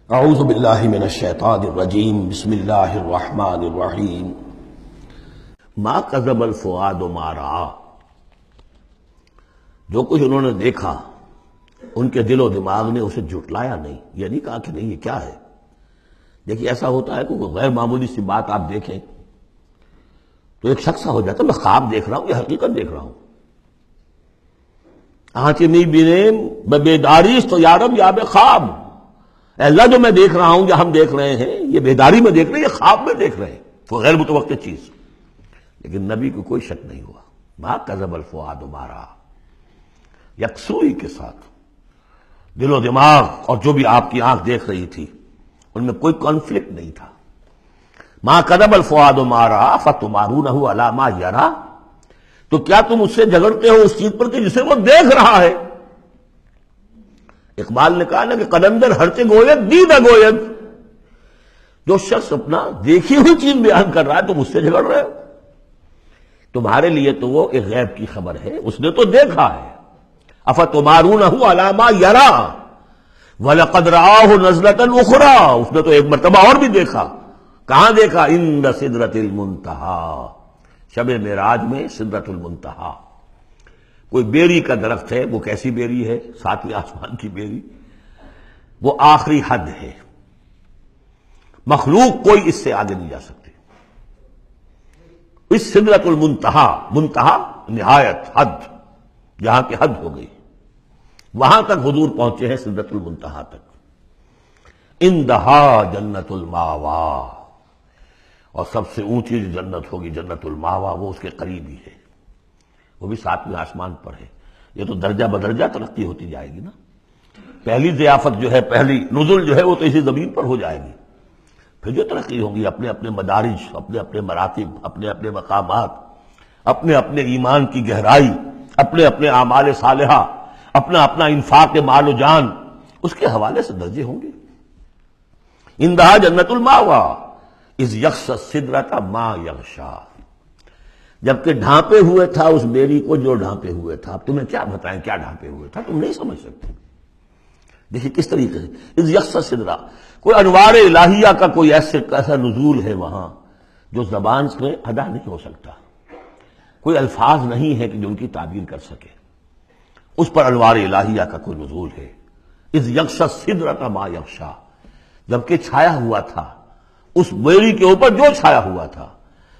اعوذ باللہ من الشیطان الرجیم بسم اللہ الرحمن الرحیم ما کذب الفؤاد ما رأى، جو کچھ انہوں نے دیکھا ان کے دل و دماغ نے اسے جھٹلایا نہیں، یہ نہیں کہا کہ نہیں یہ کیا ہے۔ دیکھیے ایسا ہوتا ہے کہ کوئی غیر معمولی سی بات آپ دیکھیں تو ایک شخص ہو جاتا ہے میں خواب دیکھ رہا ہوں یا حقیقت دیکھ رہا ہوں۔ آنچ نہیں بینے بیداری تو یارم یا بے خواب، اے اللہ جو میں دیکھ رہا ہوں یا ہم دیکھ رہے ہیں یہ بیداری میں دیکھ رہے ہیں یہ خواب میں دیکھ رہے ہیں، وہ غیر متوقع چیز۔ لیکن نبی کو کوئی شک نہیں ہوا، ما کذب الفؤاد ما رأى، یکسوئی کے ساتھ دل و دماغ اور جو بھی آپ کی آنکھ دیکھ رہی تھی ان میں کوئی کانفلکٹ نہیں تھا۔ ما کذب الفؤاد ما رأى فتمارونہ علی ما یری، تو کیا تم اس سے جھگڑتے ہو اس چیز پر کہ جسے وہ دیکھ رہا ہے۔ اقبال نے کہا نا کہ قلندر ہرچے گوید دید گوید، جو شخص اپنا دیکھی ہوئی چیز بیان کر رہا ہے تم اس سے جھگڑ رہے ہو، تمہارے لیے تو وہ ایک غیب کی خبر ہے، اس نے تو دیکھا ہے۔ افتمارونہ علی ما یری وَلَقَدْ رَآهُ نَزْلَةً أُخْرَىٰ، اس نے تو ایک مرتبہ اور بھی دیکھا۔ کہاں دیکھا؟ عند سدرۃ المنتہیٰ، شب معراج میں سدرۃ المنتہیٰ۔ کوئی بیری کا درخت ہے، وہ کیسی بیری ہے؟ ساتویں آسمان کی بیری، وہ آخری حد ہے، مخلوق کوئی اس سے آگے نہیں جا سکتی۔ اس سدرۃ المنتہیٰ، منتہا نہایت، حد، جہاں کی حد ہو گئی، وہاں تک حضور پہنچے ہیں، سدرۃ المنتہیٰ تک۔ اندہا جنت الماوا، اور سب سے اونچی جو جنت ہوگی جنت الماوا، وہ اس کے قریب ہی ہے، وہ بھی ساتویں آسمان پر ہے۔ یہ تو درجہ بدرجہ ترقی ہوتی جائے گی نا۔ پہلی ضیافت جو ہے، پہلی نزل جو ہے وہ تو اسی زمین پر ہو جائے گی، پھر جو ترقی ہوگی اپنے اپنے مدارج، اپنے اپنے مراتب، اپنے اپنے مقامات، اپنے اپنے ایمان کی گہرائی، اپنے اپنے اعمال صالحہ، اپنا اپنا انفاق مال و جان، اس کے حوالے سے درجے ہوں گے۔ اندہا جنت الماوا اذ یغشی السدرۃ ما یغشی، جبکہ ڈھانپے ہوئے تھا اس بیری کو جو ڈھانپے ہوئے تھا۔ اب تمہیں کیا بتائیں کیا ڈھانپے ہوئے تھا، تم نہیں سمجھ سکتے۔ دیکھیے کس طریقے سے اذ یغشی السدرہ، کوئی انوار الہیہ کا کوئی ایسا نزول ہے وہاں جو زبان سے ادا نہیں ہو سکتا، کوئی الفاظ نہیں ہے کہ جو ان کی تعبیر کر سکے۔ اس پر انوار الہیہ کا کوئی نزول ہے۔ اذ یغشی السدرۃ ما یغشی، جبکہ چھایا ہوا تھا اس بیری کے اوپر جو چھایا ہوا تھا،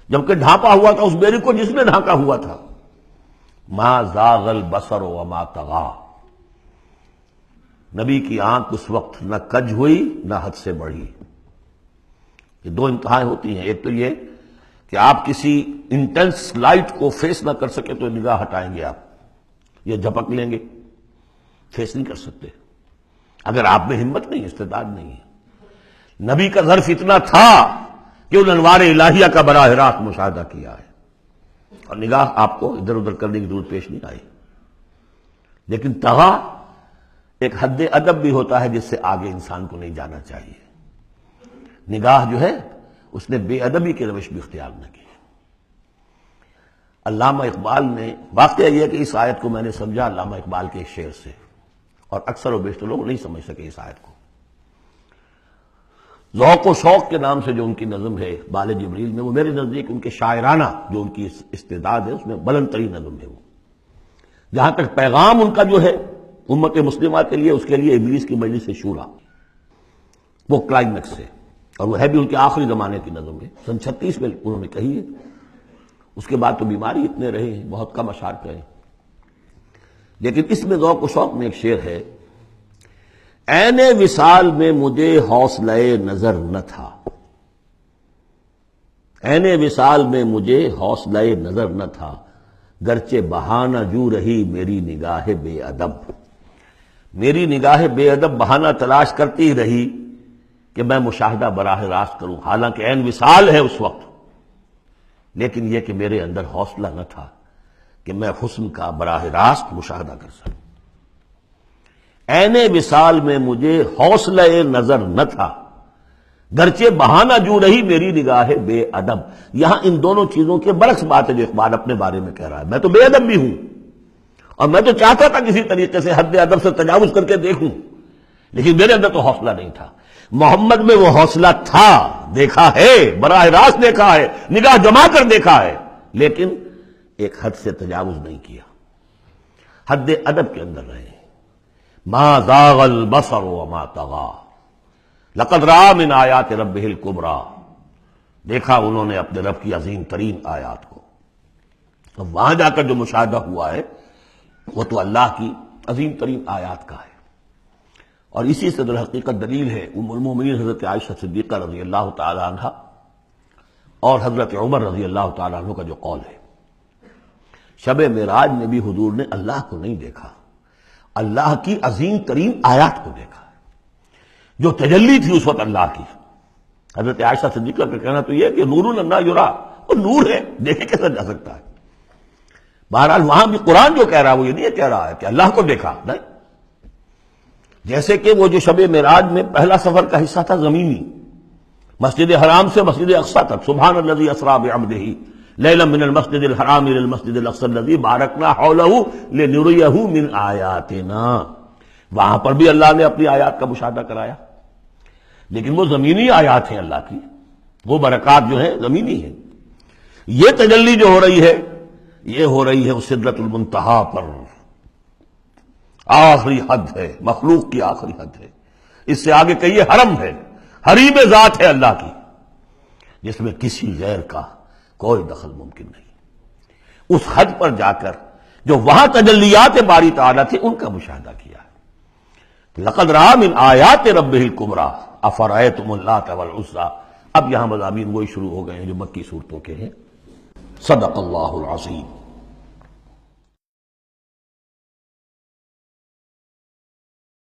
جبکہ ڈھانپا ہوا تھا اس بیری کو جس نے ڈھانپا ہوا تھا۔ ما زاغ البصر وما طغی، نبی کی آنکھ اس وقت نہ کج ہوئی نہ حد سے بڑھی۔ یہ دو انتہائیں ہوتی ہیں، ایک تو یہ کہ آپ کسی انٹینس لائٹ کو فیس نہ کر سکے تو نگاہ ہٹائیں گے، آپ یہ جھپک لیں گے، فیس نہیں کر سکتے اگر آپ میں ہمت نہیں، استعداد نہیں ہے۔ نبی کا ظرف اتنا تھا کہ ان انوار الہیہ کا براہ راست مشاہدہ کیا ہے، اور نگاہ آپ کو ادھر ادھر کرنے کی ضرورت پیش نہیں آئی۔ لیکن طغا ایک حد ادب بھی ہوتا ہے جس سے آگے انسان کو نہیں جانا چاہیے۔ نگاہ جو ہے اس نے بے ادبی کی روش بھی اختیار نہ کی۔ علامہ اقبال نے، واقعہ یہ ہے کہ اس آیت کو میں نے سمجھا علامہ اقبال کے ایک شعر سے، اور اکثر و بیشتر لوگ نہیں سمجھ سکے اس آیت کو۔ ذوق و شوق کے نام سے جو ان کی نظم ہے بال جبریل میں، وہ میرے نزدیک ان کے شاعرانہ جو ان کی استعداد ہے اس میں بلند ترین نظم ہے۔ وہ جہاں تک پیغام ان کا جو ہے امت مسلمہ کے لیے، اس کے لیے ابلیس کی مجلس شورا، وہ کلائمیکس ہے، اور وہ ہے بھی ان کے آخری زمانے کی نظم ہے، سن 36 میں انہوں نے کہی ہے۔ اس کے بعد تو بیماری اتنے رہے ہیں، بہت کم اشعار کہے، لیکن اس میں ذوق و شوق میں ایک شعر ہے: عین وصال میں مجھے حوصلہ نظر نہ تھا، عین وصال میں مجھے حوصلہ نظر نہ تھا، گرچہ بہانہ جو رہی میری نگاہ بے ادب، میری نگاہ بے ادب بہانہ تلاش کرتی رہی کہ میں مشاہدہ براہ راست کروں، حالانکہ عین وصال ہے اس وقت، لیکن یہ کہ میرے اندر حوصلہ نہ تھا کہ میں حسن کا براہ راست مشاہدہ کر سکوں۔ عین وصال میں مجھے حوصلہ نظر نہ تھا، گرچہ بہانہ جو رہی میری نگاہ بے ادب۔ یہاں ان دونوں چیزوں کے برعکس بات ہے جو اقبال اپنے بارے میں کہہ رہا ہے۔ میں تو بے ادب بھی ہوں، اور میں تو چاہتا تھا کسی طریقے سے حد ادب سے تجاوز کر کے دیکھوں، لیکن میرے اندر تو حوصلہ نہیں تھا۔ محمد میں وہ حوصلہ تھا، دیکھا ہے، براہ راست دیکھا ہے، نگاہ جما کر دیکھا ہے، لیکن ایک حد سے تجاوز نہیں کیا، حد ادب کے اندر رہے۔ ما زاغ البصر وما طغى لقد رأى من آیات ربہ الکبریٰ، دیکھا انہوں نے اپنے رب کی عظیم ترین آیات کو۔ اب وہاں جا کر جو مشاہدہ ہوا ہے وہ تو اللہ کی عظیم ترین آیات کا ہے، اور اسی سے در حقیقت دلیل ہے ام المومنین حضرت عائشہ صدیقہ رضی اللہ تعالی عنہ اور حضرت عمر رضی اللہ تعالی عنہ کا جو قول ہے۔ شب معراج میں بھی حضور نے اللہ کو نہیں دیکھا، اللہ کی عظیم ترین آیات کو دیکھا، جو تجلی تھی اس وقت اللہ کی۔ حضرت عائشہ صدیقہ کا کہنا تو یہ ہے کہ نور لا یرا، وہ نور ہے، دیکھے کیسے جا سکتا ہے۔ بہرحال وہاں بھی قرآن جو کہہ رہا ہے وہ یہ نہیں کہہ رہا ہے کہ اللہ کو دیکھا، نہیں، جیسے کہ وہ جو شب معراج میں پہلا سفر کا حصہ تھا زمینی، مسجد حرام سے مسجد اقصی تک، سبحان الذی اسریٰ بعبدہ لیلا من المسجد الحرام الى المسجد الاقصی الذی بارکنا حولہ لنریہ من آیاتنا، وہاں پر بھی اللہ نے اپنی آیات کا مشاہدہ کرایا، لیکن وہ زمینی آیات ہیں اللہ کی، وہ برکات جو ہیں زمینی ہیں۔ یہ تجلی جو ہو رہی ہے یہ ہو رہی ہے اس سدرۃ المنتہا پر، آخری حد ہے، مخلوق کی آخری حد ہے، اس سے آگے کہیے حرم ہے، حریم ذات ہے اللہ کی، جس میں کسی غیر کا کوئی دخل ممکن نہیں۔ اس حد پر جا کر جو وہاں تجلیات باری تعالیٰ تھے ان کا مشاہدہ کیا ہے۔ لقد رأى من آیات ربہ الکبریٰ افرأیتم اللات والعزیٰ۔ اب یہاں مضامین وہی شروع ہو گئے ہیں جو مکی صورتوں کے ہیں۔ صدق اللہ العظیم۔